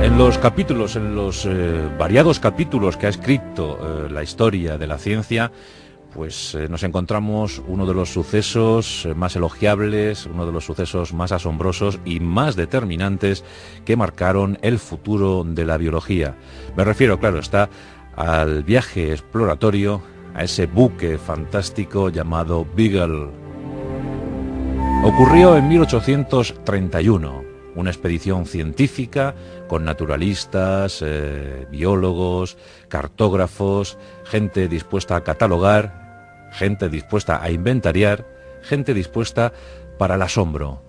En los capítulos, en los variados capítulos que ha escrito la historia de la ciencia, pues nos encontramos uno de los sucesos más elogiables, uno de los sucesos más asombrosos y más determinantes que marcaron el futuro de la biología. Me refiero, claro está, al viaje exploratorio, a ese buque fantástico llamado Beagle. Ocurrió en 1831. Una expedición científica con naturalistas, biólogos, cartógrafos, gente dispuesta a catalogar, gente dispuesta a inventariar, gente dispuesta para el asombro.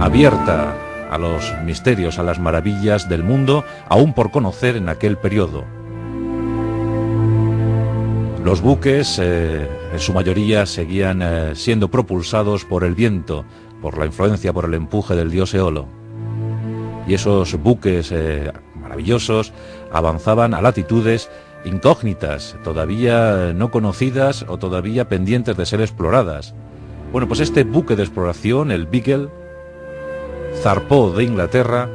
Abierta a los misterios, a las maravillas del mundo, aún por conocer en aquel periodo. Los buques, en su mayoría, seguían siendo propulsados por el viento, por la influencia, por el empuje del dios Eolo. Y esos buques maravillosos avanzaban a latitudes incógnitas, todavía no conocidas o todavía pendientes de ser exploradas. Bueno, pues este buque de exploración, el Beagle, zarpó de Inglaterra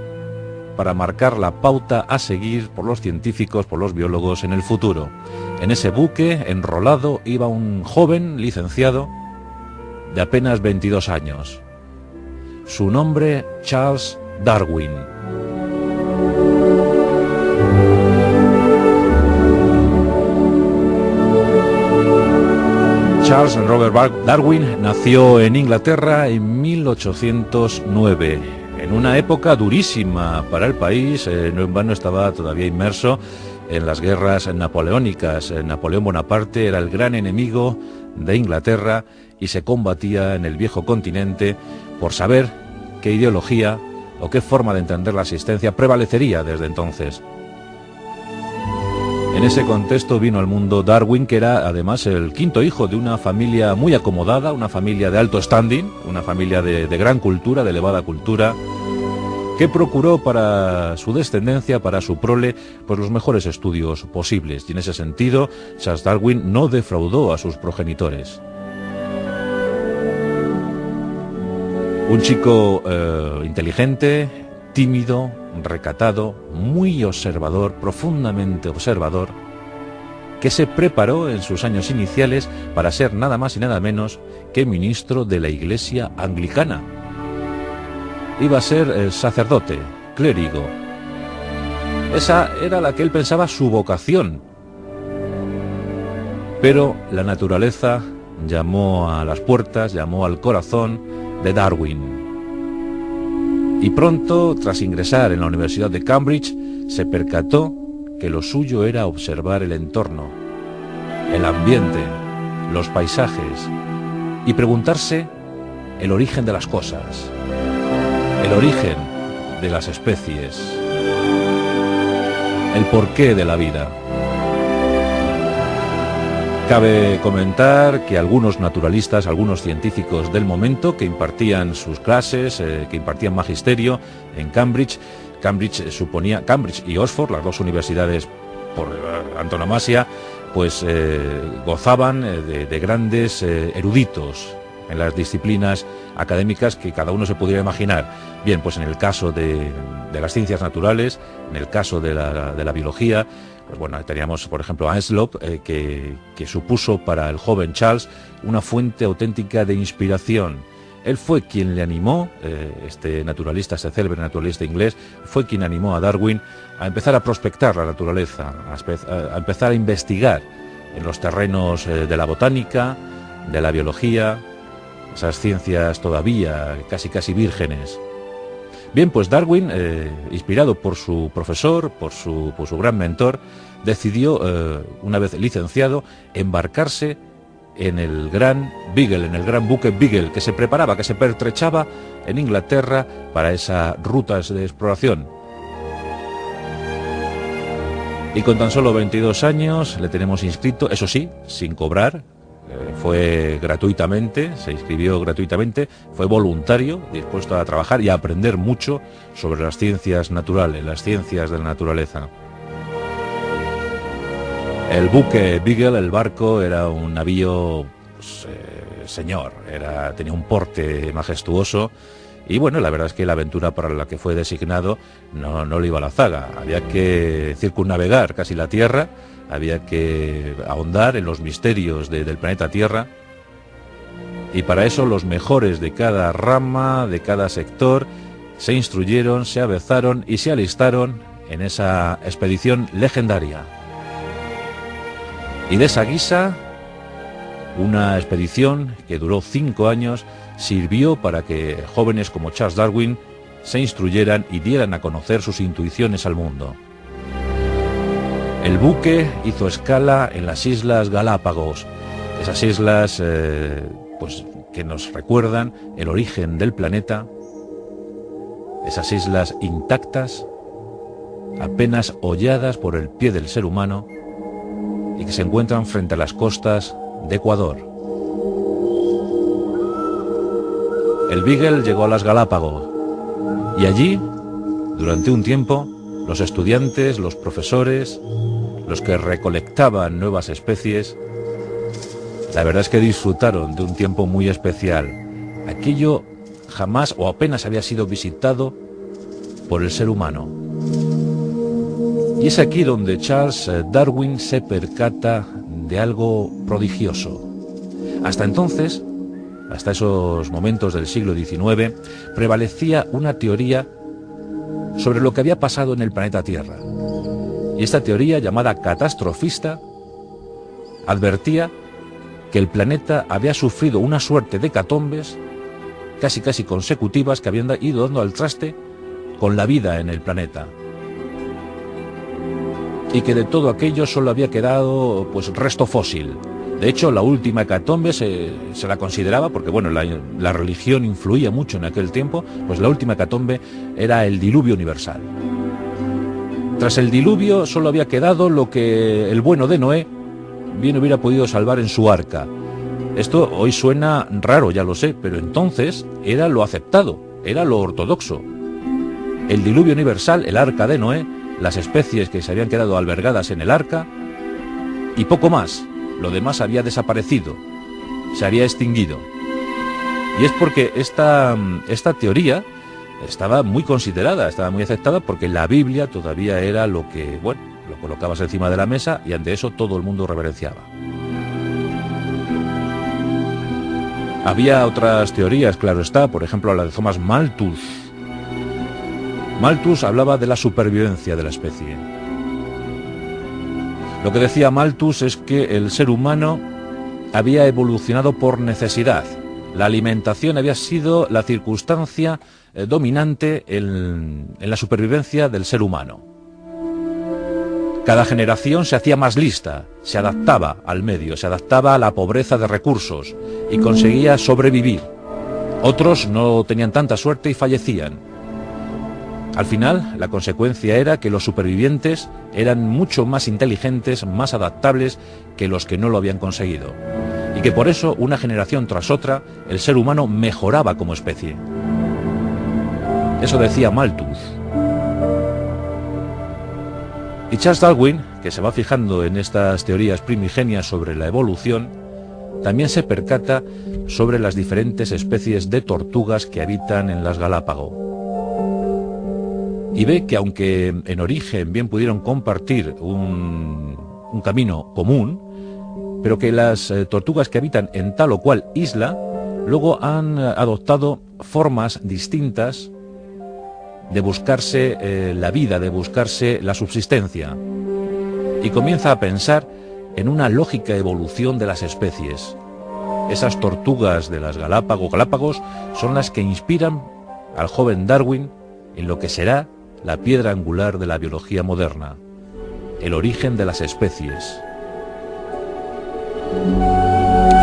para marcar la pauta a seguir por los científicos, por los biólogos en el futuro. En ese buque, enrolado, iba un joven licenciado de apenas 22 años. Su nombre, Charles Darwin. Charles Robert Darwin nació en Inglaterra en 1809, en una época durísima para el país. No en vano estaba todavía inmerso en las guerras napoleónicas. Napoleón Bonaparte era el gran enemigo de Inglaterra y se combatía en el viejo continente por saber qué ideología o qué forma de entender la existencia prevalecería desde entonces. En ese contexto vino al mundo Darwin, que era además el quinto hijo de una familia muy acomodada, una familia de alto standing, una familia de gran cultura, de elevada cultura, que procuró para su descendencia, para su prole, pues los mejores estudios posibles. Y en ese sentido, Charles Darwin no defraudó a sus progenitores. Un chico inteligente, tímido, recatado, muy observador, profundamente observador, que se preparó en sus años iniciales para ser nada más y nada menos que ministro de la Iglesia anglicana. Iba a ser sacerdote, clérigo. Esa era la que él pensaba su vocación. Pero la naturaleza llamó a las puertas, llamó al corazón de Darwin. Y pronto, tras ingresar en la Universidad de Cambridge, se percató que lo suyo era observar el entorno, el ambiente, los paisajes, y preguntarse el origen de las cosas, el origen de las especies, el porqué de la vida. Cabe comentar que algunos naturalistas, algunos científicos del momento que impartían sus clases, que impartían magisterio en Cambridge y Oxford, las dos universidades por antonomasia, pues gozaban de grandes eruditos en las disciplinas académicas que cada uno se pudiera imaginar. Bien, pues en el caso de las ciencias naturales, en el caso de la biología, pues bueno, teníamos por ejemplo a Heslop, que supuso para el joven Charles una fuente auténtica de inspiración. Él fue quien le animó, este célebre naturalista inglés, fue quien animó a Darwin a empezar a prospectar la naturaleza, a empezar a investigar en los terrenos de la botánica, de la biología, esas ciencias todavía casi vírgenes. Bien, pues Darwin, inspirado por su profesor, por su gran mentor, decidió, una vez licenciado, embarcarse en el gran Beagle, en el gran buque Beagle, que se preparaba, que se pertrechaba en Inglaterra para esas rutas de exploración. Y con tan solo 22 años le tenemos inscrito, eso sí, sin cobrar. Fue gratuitamente, se inscribió gratuitamente, fue voluntario, dispuesto a trabajar y a aprender mucho sobre las ciencias naturales, las ciencias de la naturaleza. El buque Beagle, el barco, era un navío, pues, señor, tenía un porte majestuoso Y bueno, la verdad es que la aventura para la que fue designado no le iba a la zaga. Había que circunnavegar casi la Tierra, había que ahondar en los misterios del planeta Tierra. Y para eso los mejores de cada rama, de cada sector, se instruyeron, se avezaron y se alistaron en esa expedición legendaria. Y de esa guisa, una expedición que duró 5 años, sirvió para que jóvenes como Charles Darwin se instruyeran y dieran a conocer sus intuiciones al mundo. El buque hizo escala en las Islas Galápagos, esas islas pues, que nos recuerdan el origen del planeta, esas islas intactas, apenas holladas por el pie del ser humano y que se encuentran frente a las costas de Ecuador. El Beagle llegó a las Galápagos y allí, durante un tiempo, los estudiantes, los profesores, los que recolectaban nuevas especies, la verdad es que disfrutaron de un tiempo muy especial. Aquello jamás o apenas había sido visitado por el ser humano. Y es aquí donde Charles Darwin se percata de algo prodigioso. Hasta entonces, hasta esos momentos del siglo XIX, prevalecía una teoría sobre lo que había pasado en el planeta Tierra. Y esta teoría, llamada catastrofista, advertía que el planeta había sufrido una suerte de hecatombes casi consecutivas que habían ido dando al traste con la vida en el planeta. Y que de todo aquello solo había quedado pues resto fósil. De hecho, la última hecatombe se la consideraba, porque bueno, la religión influía mucho en aquel tiempo, pues la última hecatombe era el diluvio universal. Tras el diluvio solo había quedado lo que el bueno de Noé bien hubiera podido salvar en su arca. Esto hoy suena raro, ya lo sé, pero entonces era lo aceptado, era lo ortodoxo. El diluvio universal, el arca de Noé, las especies que se habían quedado albergadas en el arca y poco más. Lo demás había desaparecido, se había extinguido. Y es porque esta teoría estaba muy considerada, estaba muy aceptada, porque la Biblia todavía era lo que, bueno, lo colocabas encima de la mesa y ante eso todo el mundo reverenciaba. Había otras teorías, claro está, por ejemplo la de Thomas Malthus. Malthus hablaba de la supervivencia de la especie. Lo que decía Malthus es que el ser humano había evolucionado por necesidad. La alimentación había sido la circunstancia dominante en la supervivencia del ser humano. Cada generación se hacía más lista, se adaptaba al medio, se adaptaba a la pobreza de recursos y conseguía sobrevivir. Otros no tenían tanta suerte y fallecían. Al final, la consecuencia era que los supervivientes eran mucho más inteligentes, más adaptables que los que no lo habían conseguido. Y que por eso, una generación tras otra, el ser humano mejoraba como especie. Eso decía Malthus. Y Charles Darwin, que se va fijando en estas teorías primigenias sobre la evolución, también se percata sobre las diferentes especies de tortugas que habitan en las Galápagos. Y ve que aunque en origen bien pudieron compartir un camino común, pero que las tortugas que habitan en tal o cual isla luego han adoptado formas distintas de buscarse la vida, de buscarse la subsistencia. Y comienza a pensar en una lógica evolución de las especies. Esas tortugas de las Galápagos son las que inspiran al joven Darwin en lo que será la piedra angular de la biología moderna, el origen de las especies.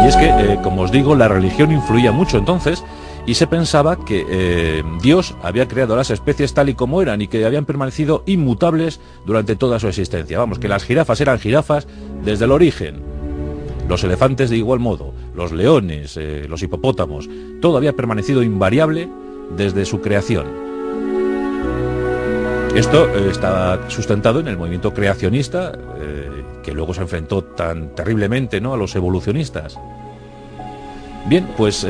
Y es que, como os digo, la religión influía mucho entonces y se pensaba que Dios había creado las especies tal y como eran y que habían permanecido inmutables durante toda su existencia. Vamos, que las jirafas eran jirafas desde el origen, los elefantes de igual modo, los leones, los hipopótamos, todo había permanecido invariable desde su creación. Esto está sustentado en el movimiento creacionista, que luego se enfrentó tan terriblemente, ¿no?, a los evolucionistas. Bien, pues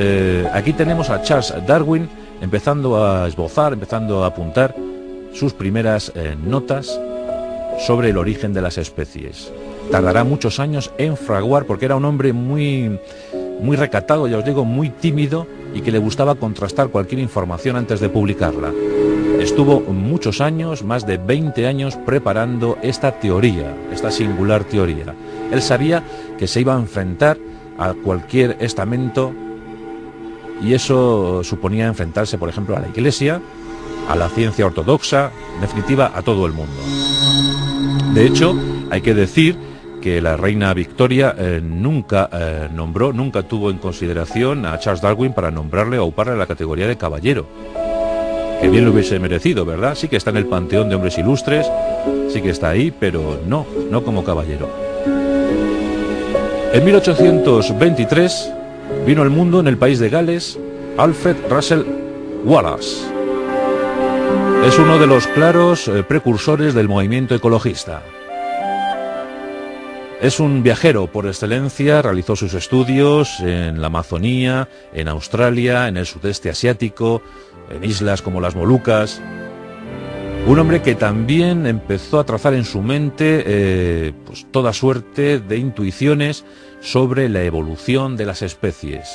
aquí tenemos a Charles Darwin empezando a esbozar, empezando a apuntar sus primeras notas sobre el origen de las especies. Tardará muchos años en fraguar, porque era un hombre muy recatado, ya os digo, muy tímido, y que le gustaba contrastar cualquier información antes de publicarla. Estuvo muchos años, más de 20 años, preparando esta teoría, esta singular teoría. Él sabía que se iba a enfrentar a cualquier estamento, y eso suponía enfrentarse, por ejemplo, a la Iglesia, a la ciencia ortodoxa, en definitiva, a todo el mundo. De hecho, hay que decir que la reina Victoria nunca tuvo en consideración a Charles Darwin para nombrarle o auparle la categoría de caballero. Que bien lo hubiese merecido, ¿verdad? Sí que está en el panteón de hombres ilustres, sí que está ahí, pero no como caballero. En 1823 vino al mundo, en el país de Gales, Alfred Russel Wallace. Es uno de los claros precursores del movimiento ecologista. Es un viajero por excelencia, realizó sus estudios en la Amazonía, en Australia, en el sudeste asiático, en islas como las Molucas. Un hombre que también empezó a trazar en su mente pues toda suerte de intuiciones sobre la evolución de las especies.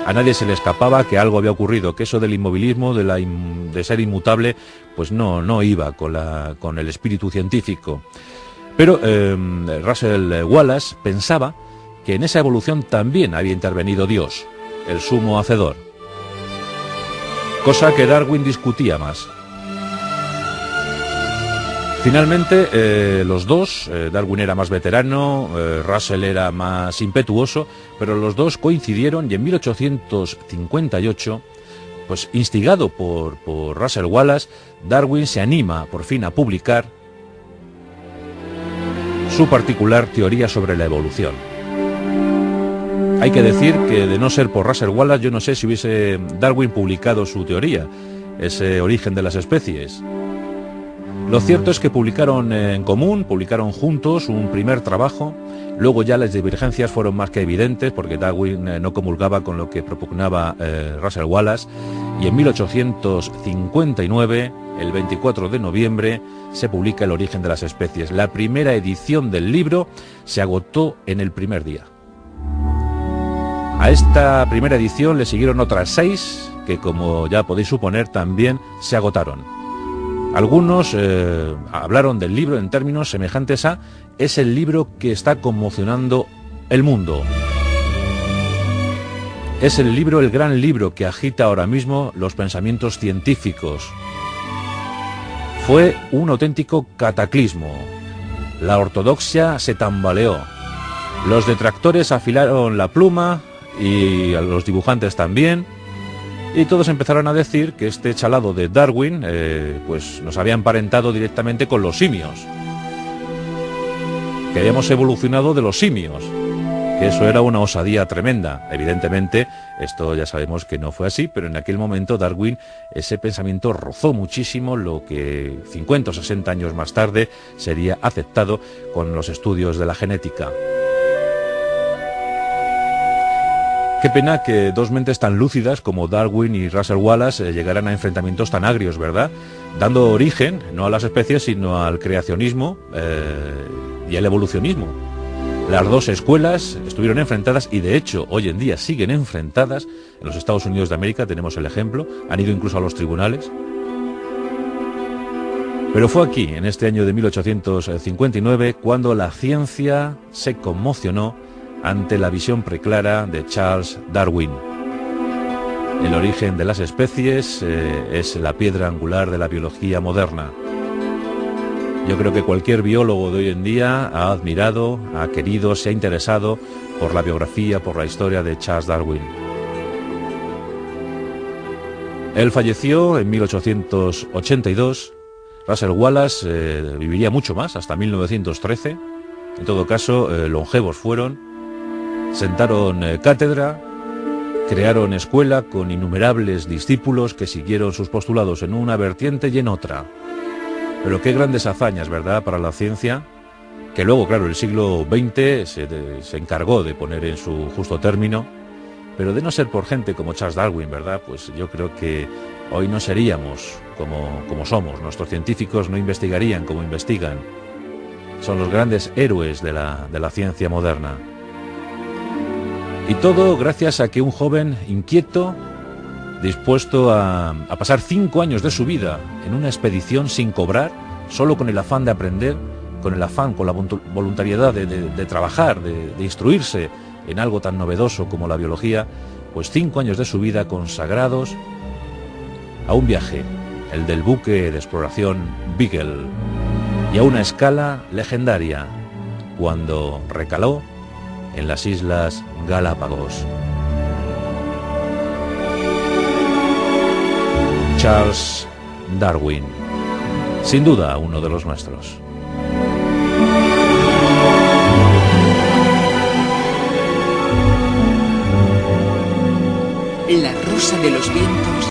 A nadie se le escapaba que algo había ocurrido, que eso del inmovilismo, de ser inmutable, pues no iba con el espíritu científico. Pero Russel Wallace pensaba que en esa evolución también había intervenido Dios, el sumo hacedor. Cosa que Darwin discutía más. Finalmente, los dos, Darwin era más veterano, Russell era más impetuoso, pero los dos coincidieron y en 1858, pues instigado por Russel Wallace, Darwin se anima por fin a publicar su particular teoría sobre la evolución. Hay que decir que de no ser por Russel Wallace, yo no sé si hubiese Darwin publicado su teoría, ese origen de las especies. Lo cierto es que publicaron en común, publicaron juntos un primer trabajo. Luego ya las divergencias fueron más que evidentes, porque Darwin no comulgaba con lo que propugnaba Russel Wallace, y en 1859, el 24 de noviembre, se publica El origen de las especies. La primera edición del libro se agotó en el primer día. A esta primera edición le siguieron otras 6, que como ya podéis suponer también se agotaron. Algunos hablaron del libro en términos semejantes a «es el libro que está conmocionando el mundo». Es el libro, el gran libro que agita ahora mismo los pensamientos científicos. Fue un auténtico cataclismo. La ortodoxia se tambaleó. Los detractores afilaron la pluma y a los dibujantes también. Y todos empezaron a decir que este chalado de Darwin pues nos había emparentado directamente con los simios, que habíamos evolucionado de los simios, que eso era una osadía tremenda. Evidentemente esto ya sabemos que no fue así, pero en aquel momento Darwin, ese pensamiento rozó muchísimo lo que 50 o 60 años más tarde sería aceptado con los estudios de la genética. Qué pena que dos mentes tan lúcidas como Darwin y Russel Wallace llegaran a enfrentamientos tan agrios, ¿verdad? Dando origen, no a las especies, sino al creacionismo y al evolucionismo. Las dos escuelas estuvieron enfrentadas y de hecho hoy en día siguen enfrentadas. En los Estados Unidos de América tenemos el ejemplo, han ido incluso a los tribunales. Pero fue aquí, en este año de 1859, cuando la ciencia se conmocionó ante la visión preclara de Charles Darwin. El origen de las especies es la piedra angular de la biología moderna. Yo creo que cualquier biólogo de hoy en día ha admirado, ha querido, se ha interesado por la biografía, por la historia de Charles Darwin. Él falleció en 1882. Russel Wallace viviría mucho más, hasta 1913. En todo caso, longevos fueron. Sentaron cátedra, crearon escuela con innumerables discípulos que siguieron sus postulados en una vertiente y en otra. Pero qué grandes hazañas, ¿verdad?, para la ciencia, que luego, claro, el siglo XX se encargó de poner en su justo término. Pero de no ser por gente como Charles Darwin, ¿verdad? Pues yo creo que hoy no seríamos como somos. Nuestros científicos no investigarían como investigan. Son los grandes héroes de la ciencia moderna. Y todo gracias a que un joven inquieto, dispuesto a pasar 5 años de su vida en una expedición sin cobrar, solo con el afán de aprender, con el afán, con la voluntariedad de trabajar, de instruirse en algo tan novedoso como la biología, pues 5 años de su vida consagrados a un viaje, el del buque de exploración Beagle, y a una escala legendaria, cuando recaló en las Islas Galápagos. Charles Darwin, sin duda uno de los nuestros. La rosa de los vientos